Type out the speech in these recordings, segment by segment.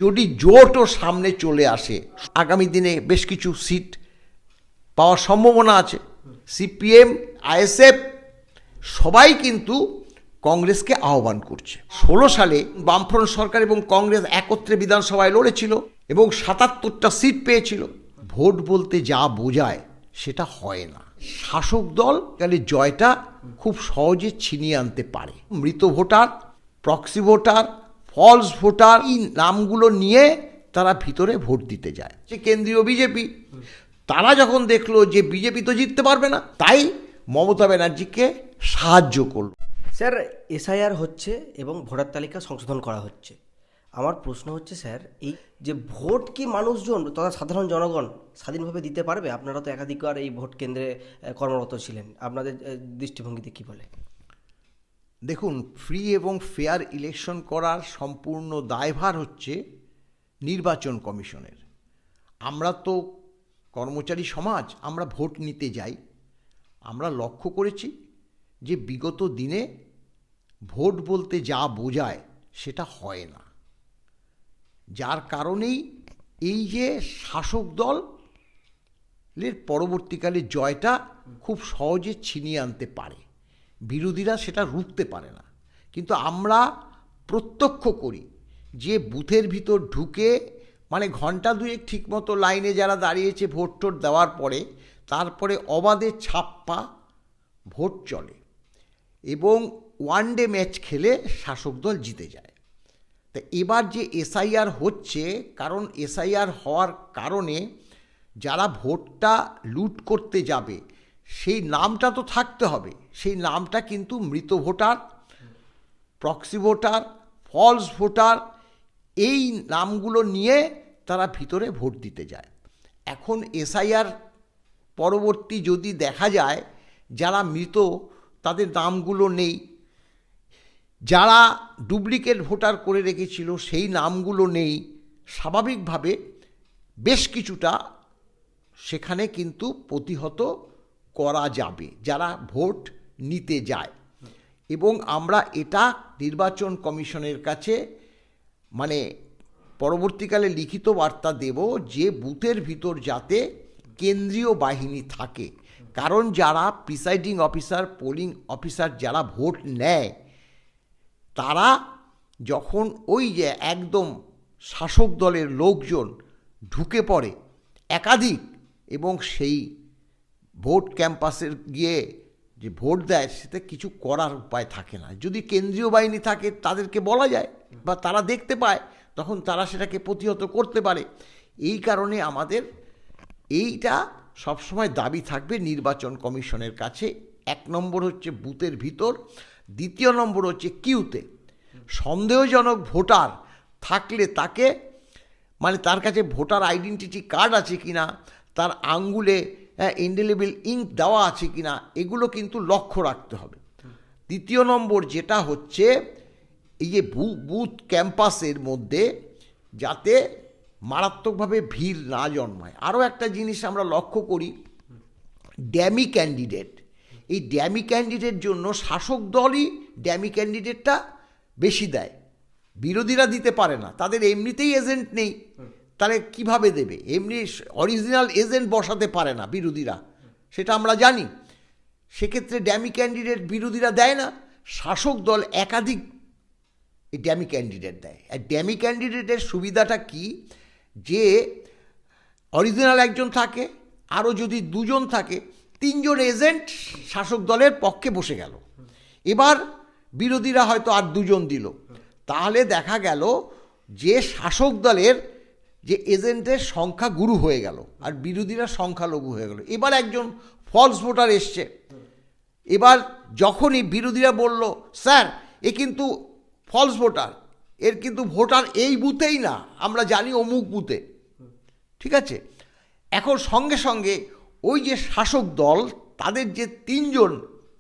যদি জোটও সামনে চলে আসে, আগামী দিনে বেশ কিছু সিট পাওয়ার সম্ভাবনা আছে। সিপিএম, আইএসএফ সবাই কিন্তু কংগ্রেসকে আহ্বান করছে। 16 সালে বামফ্রন্ট সরকার এবং কংগ্রেস একত্রে বিধানসভায় লড়েছিল এবং 77টা সিট পেয়েছিল। ভোট বলতে যা বোঝায় সেটা হয় না। শাসক দল তাহলে জয়টা খুব সহজে ছিনিয়ে আনতে পারে। মৃত voter, proxy voter, false voter, এই নামগুলো নিয়ে তারা ভিতরে ভোট দিতে যায়। যে কেন্দ্রীয় বিজেপি, তারা যখন দেখলো যে বিজেপি তো জিততে পারবে না, তাই মমতা ব্যানার্জিকে সাহায্য করল। স্যার, এসআইআর হচ্ছে এবং ভোটার তালিকা সংশোধন করা হচ্ছে। আমার প্রশ্ন হচ্ছে স্যার, এই যে ভোট কি মানুষজন তথা সাধারণ জনগণ স্বাধীনভাবে দিতে পারবে? আপনারা তো একাধিকবার এই ভোট কেন্দ্রে কর্মরত ছিলেন, আপনাদের দৃষ্টিভঙ্গিতে কী বলে? দেখুন, ফ্রি এবং ফেয়ার ইলেকশন করার সম্পূর্ণ দায়ভার হচ্ছে নির্বাচন কমিশনের। আমরা তো কর্মচারী সমাজ, আমরা ভোট নিতে যাই। আমরা লক্ষ্য করেছি যে বিগত দিনে ভোট বলতে যা বোঝায় সেটা হয় না, যার কারণেই এই যে শাসক দলের পরবর্তীকালে জয়টা খুব সহজে ছিনিয়ে আনতে পারে, বিরোধীরা সেটা রুখতে পারে না। কিন্তু আমরা প্রত্যক্ষ করি যে বুথের ভিতর ঢুকে মানে ঘন্টা দুয়েক ঠিকমতো লাইনে যারা দাঁড়িয়েছে ভোট টোট দেওয়ার পরে, তারপরে অবাধে ছাপ্পা ভোট চলে এবং ওয়ান ডে ম্যাচ খেলে শাসক দল জিতে যায়। তা এবার যে এসআইআর হচ্ছে, কারণ এসআইআর হওয়ার কারণে যারা ভোটটা লুট করতে যাবে সেই নামটা তো থাকতে হবে। সেই নামটা কিন্তু মৃত voter, proxy voter, false voter, এই নামগুলো নিয়ে তারা ভিতরে ভোট দিতে যায়। এখন এসআইআর পরবর্তী যদি দেখা যায় যারা মৃত তাদের নামগুলো নেই, যারা ডুপ্লিকেট ভোটার করে রেখেছিল সেই নামগুলো নেই, স্বাভাবিকভাবে বেশ কিছুটা সেখানে কিন্তু প্রতিহত করা যাবে যারা ভোট নিতে যায়। এবং আমরা এটা নির্বাচন কমিশনের কাছে মানে পরবর্তীকালে লিখিত বার্তা দেব যে বুথের ভিতর যাতে কেন্দ্রীয় বাহিনী থাকে। কারণ যারা প্রিসাইডিং অফিসার, পোলিং অফিসার যারা ভোট নেয়, তারা যখন ওই যে একদম শাসক দলের লোকজন ঢুকে পড়ে একাধিক এবং সেই ভোট ক্যাম্পাসে গিয়ে যে ভোট দেয় সেটা কিছু করার উপায় থাকে না। যদি কেন্দ্রীয় বাহিনী থাকে তাদেরকে বলা যায় বা তারা দেখতে পায়, তখন তারা সেটাকে প্রতিহত করতে পারে। এই কারণে আমাদের এইটা সবসময় দাবি থাকবে নির্বাচন কমিশনের কাছে। 1 নম্বর হচ্ছে বুথের ভিতর, 2 নম্বর হচ্ছে কিউতে সন্দেহজনক ভোটার থাকলে তাকে মানে তার কাছে ভোটার আইডেন্টিটি কার্ড আছে কিনা, তার আঙ্গুলে ইনডেলিবল ইঙ্ক দেওয়া আছে কিনা, এগুলো কিন্তু লক্ষ্য রাখতে হবে। 2 নম্বর যেটা হচ্ছে এই যে বুথ ক্যাম্পাসের মধ্যে যাতে মারাত্মকভাবে ভিড় না জন্মায়। আরও একটা জিনিস আমরা লক্ষ্য করি, ড্যামি ক্যান্ডিডেট। এই ড্যামি ক্যান্ডিডেট জন্য শাসক দলই ড্যামি ক্যান্ডিডেটটা বেশি দেয়, বিরোধীরা দিতে পারে না। তাদের এমনিতেই এজেন্ট নেই, তাহলে কিভাবে দেবে? এমনি অরিজিনাল এজেন্ট বসাতে পারে না বিরোধীরা, সেটা আমরা জানি। সেক্ষেত্রে ড্যামি ক্যান্ডিডেট বিরোধীরা দেয় না, শাসক দল একাধিক এই ড্যামি ক্যান্ডিডেট দেয়। আর ড্যামি ক্যান্ডিডেটের সুবিধাটা কি, যে অরিজিনাল একজন থাকে, আরও যদি 2 জন থাকে, 3 জন এজেন্ট শাসক দলের পক্ষে বসে গেল। এবার বিরোধীরা হয়তো আর 2 জন দিল, তাহলে দেখা গেল যে শাসক দলের যে এজেন্টের সংখ্যা গুরু হয়ে গেল আর বিরোধীরা সংখ্যালঘু হয়ে গেল। এবার একজন ফলস ভোটার এসছে, এবার যখনই বিরোধীরা বলল স্যার এ কিন্তু ফলস ভোটার, এর কিন্তু ভোটার এই বুথেই না, আমরা জানি অমুক বুথে, ঠিক আছে, এখন সঙ্গে সঙ্গে ওই যে শাসক দল তাদের যে 3 জন,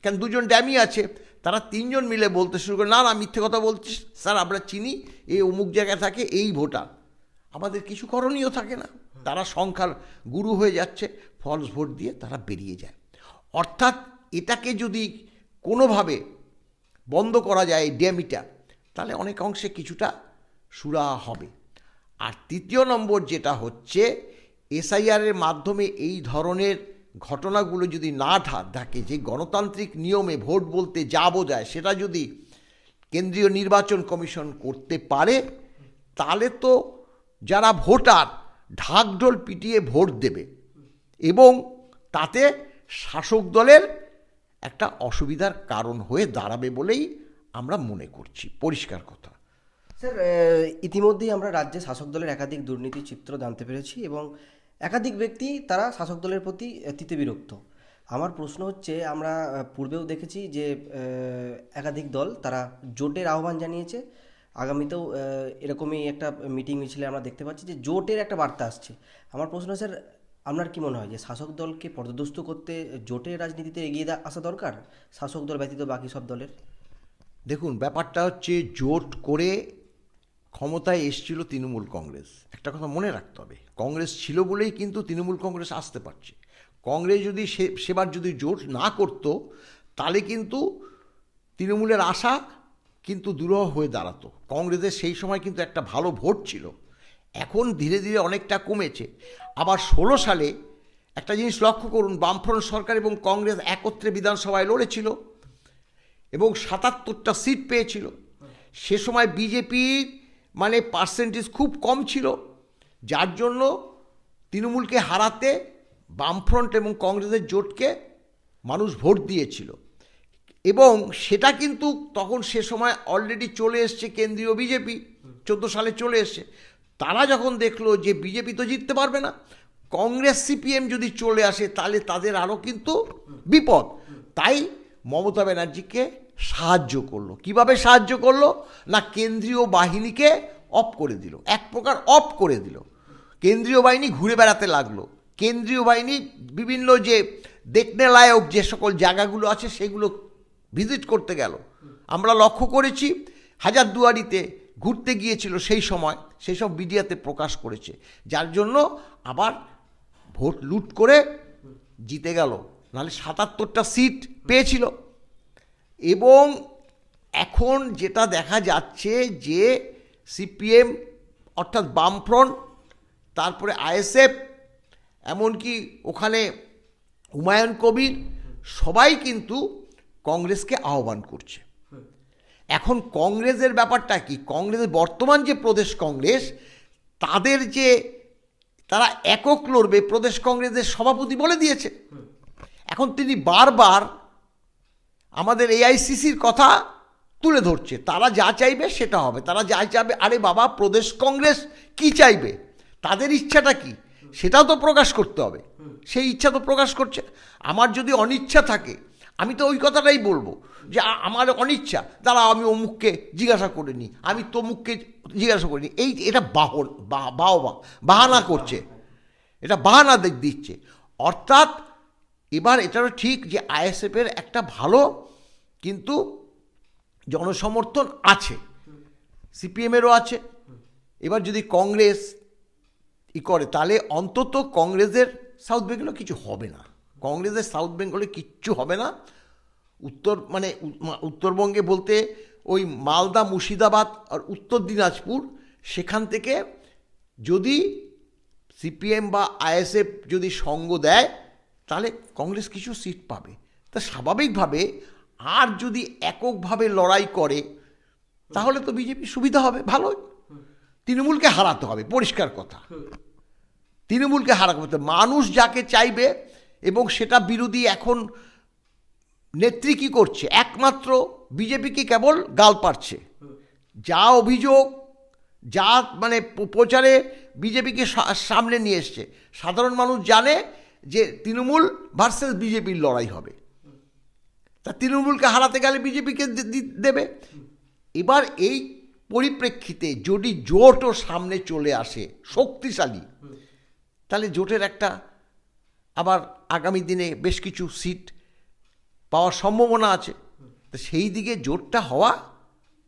কেন 2 জন ড্যামি আছে, তারা 3 জন মিলে বলতে শুরু করে না না মিথ্যে কথা বলছিস স্যার, আমরা চিনি এই অমুক জায়গায় থাকে এই ভোটার। আমাদের কিছু করণীয় থাকে না, তারা সংখ্যার গুরু হয়ে যাচ্ছে, ফলস ভোট দিয়ে তারা বেরিয়ে যায়। অর্থাৎ এটাকে যদি কোনোভাবে বন্ধ করা যায় এই ড্যামিটা, তাহলে অনেক অংশে কিছুটা সুরাহা হবে। আর তৃতীয় নম্বর যেটা হচ্ছে, এসআইআরের মাধ্যমে এই ধরনের ঘটনাগুলো যদি না থাকে, যে গণতান্ত্রিক নিয়মে ভোট বলতে যা বোঝায় সেটা যদি কেন্দ্রীয় নির্বাচন কমিশন করতে পারে, তাহলে তো যারা ভোটার ঢাকঢোল পিটিয়ে ভোট দেবে এবং তাতে শাসক দলের একটা অসুবিধার কারণ হয়ে দাঁড়াবে বলেই আমরা মনে করছি, পরিষ্কার কথা। স্যার, ইতিমধ্যেই আমরা রাজ্যে শাসক দলের একাধিক দুর্নীতির চিত্র জানতে পেরেছি এবং একাধিক ব্যক্তি তারা শাসক দলের প্রতি তিতিবিরক্ত। আমার প্রশ্ন হচ্ছে, আমরা পূর্বেও দেখেছি যে একাধিক দল তারা জোটের আহ্বান জানিয়েছে। আগামীতেও এরকমই একটা মিটিং মিছিলে আমরা দেখতে পাচ্ছি যে জোটের একটা বার্তা আসছে। আমার প্রশ্ন, স্যার, আপনার কি মনে হয় যে শাসক দলকে পর্যদস্ত করতে জোটের রাজনীতিতে এগিয়ে আসা দরকার, শাসক দল ব্যতীত বাকি সব দলের? দেখুন, ব্যাপারটা হচ্ছে, জোট করে ক্ষমতায় এসেছিল তৃণমূল কংগ্রেস। একটা কথা মনে রাখতে হবে, কংগ্রেস ছিল বলেই কিন্তু তৃণমূল কংগ্রেস আসতে পারছে। কংগ্রেস যদি সেবার যদি জোট না করতো, তাহলে কিন্তু তৃণমূলের আশা কিন্তু দুরূহ হয়ে দাঁড়াতো। কংগ্রেসের সেই সময় কিন্তু একটা ভালো ভোট ছিল, এখন ধীরে ধীরে অনেকটা কমেছে। আবার 16 সালে একটা জিনিস লক্ষ্য করুন, বামফ্রন্ট সরকার এবং কংগ্রেস একত্রে বিধানসভায় লড়েছিল এবং 77টা সিট পেয়েছিল। সে সময় বিজেপির মানে পার্সেন্টেজ খুব কম ছিল, যার জন্য তৃণমূলকে হারাতে বামফ্রন্ট এবং কংগ্রেসের জোটকে মানুষ ভোট দিয়েছিল। এবং সেটা কিন্তু তখন সে সময় অলরেডি চলে এসছে কেন্দ্রীয় বিজেপি, 14 সালে চলে এসছে। তারা যখন দেখলো যে বিজেপি তো জিততে পারবে না, কংগ্রেস সিপিএম যদি চলে আসে তাহলে তাদের আরও কিন্তু বিপদ, তাই মমতা ব্যানার্জিকে সাহায্য করলো। কিভাবে সাহায্য করলো না, কেন্দ্রীয় বাহিনীকে অফ করে দিল, এক প্রকার অফ করে দিল। কেন্দ্রীয় বাহিনী ঘুরে বেড়াতে লাগলো, কেন্দ্রীয় বাহিনী বিভিন্ন যে দেখতে লায়ক যে সকল জায়গাগুলো আছে সেগুলো ভিজিট করতে গেল। আমরা লক্ষ্য করেছি হাজারদুয়ারিতে ঘুরতে গিয়েছিল, সেই সময় সেই সব মিডিয়াতে প্রকাশ করেছে, যার জন্য আবার ভোট লুট করে জিতে গেল, নাহলে 77টা সিট পেয়েছিল। এবং এখন যেটা দেখা যাচ্ছে যে সিপিএম অর্থাৎ বামফ্রন্ট, তারপরে আইএসএফ, এমনকি ওখানে হুমায়ুন কবির, সবাই কিন্তু কংগ্রেসকে আহ্বান করছে। এখন কংগ্রেসের ব্যাপারটা কি, কংগ্রেসের বর্তমান যে প্রদেশ কংগ্রেস, তাদের যে তারা একক লড়বে, প্রদেশ কংগ্রেসের সভাপতি বলে দিয়েছে। এখন তিনি বারবার আমাদের এআইসিসির কথা তুলে ধরছে, তারা যা চাইবে সেটা হবে, তারা যা চাইবে। আরে বাবা, প্রদেশ কংগ্রেস কি চাইবে, তাদের ইচ্ছাটা কি সেটাও তো প্রকাশ করতে হবে। সেই ইচ্ছা তো প্রকাশ করছে। আমার যদি অনিচ্ছা থাকে, আমি তো ওই কথাটাই বলবো যে আমার অনিচ্ছা, দাঁড়া আমি অমুককে জিজ্ঞাসা করিনি, আমি তমুককে জিজ্ঞাসা করিনি। এটা বাহানা করছে, এটা বাহানা দিচ্ছে। অর্থাৎ এবার এটাও ঠিক যে আইএসএফের একটা ভালো কিন্তু জনসমর্থন আছে, সিপিএমেরও আছে। এবার যদি কংগ্রেস করে, তাহলে অন্তত কংগ্রেসের সাউথ বেঙ্গলে কিছু হবে না, কংগ্রেসের সাউথ বেঙ্গলে কিচ্ছু হবে না। উত্তরবঙ্গে বলতে ওই মালদা, মুর্শিদাবাদ আর উত্তর দিনাজপুর, সেখান থেকে যদি সিপিএম বা আইএসএফ যদি সঙ্গ দেয়, তাহলে কংগ্রেস কিছু সিট পাবে। তা স্বাভাবিকভাবে আর যদি এককভাবে লড়াই করে, তাহলে তো বিজেপি সুবিধা হবে, ভালোই। তৃণমূলকে হারাতে হবে, পরিষ্কার কথা, তৃণমূলকে হারাতে হবে। মানুষ যাকে চাইবে, এবং সেটা বিরোধী এখন নেত্রী কী করছে, একমাত্র বিজেপিকে কেবল গাল পাড়ছে। যা অভিযোগ, যা মানে প্রচারে বিজেপিকে সামনে নিয়ে এসছে, সাধারণ মানুষ জানে যে তৃণমূল ভার্সেস বিজেপির লড়াই হবে। তা তৃণমূলকে হারাতে গেলে বিজেপিকে দেবে। এবার এই পরিপ্রেক্ষিতে যদি জোটও সামনে চলে আসে শক্তিশালী, তাহলে জোটের একটা আবার আগামী দিনে বেশ কিছু সিট পাওয়ার সম্ভাবনা আছে। তো সেই দিকে জোটটা হওয়া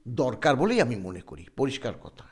দরকার বলেই আমি মনে করি, পরিষ্কার কথা।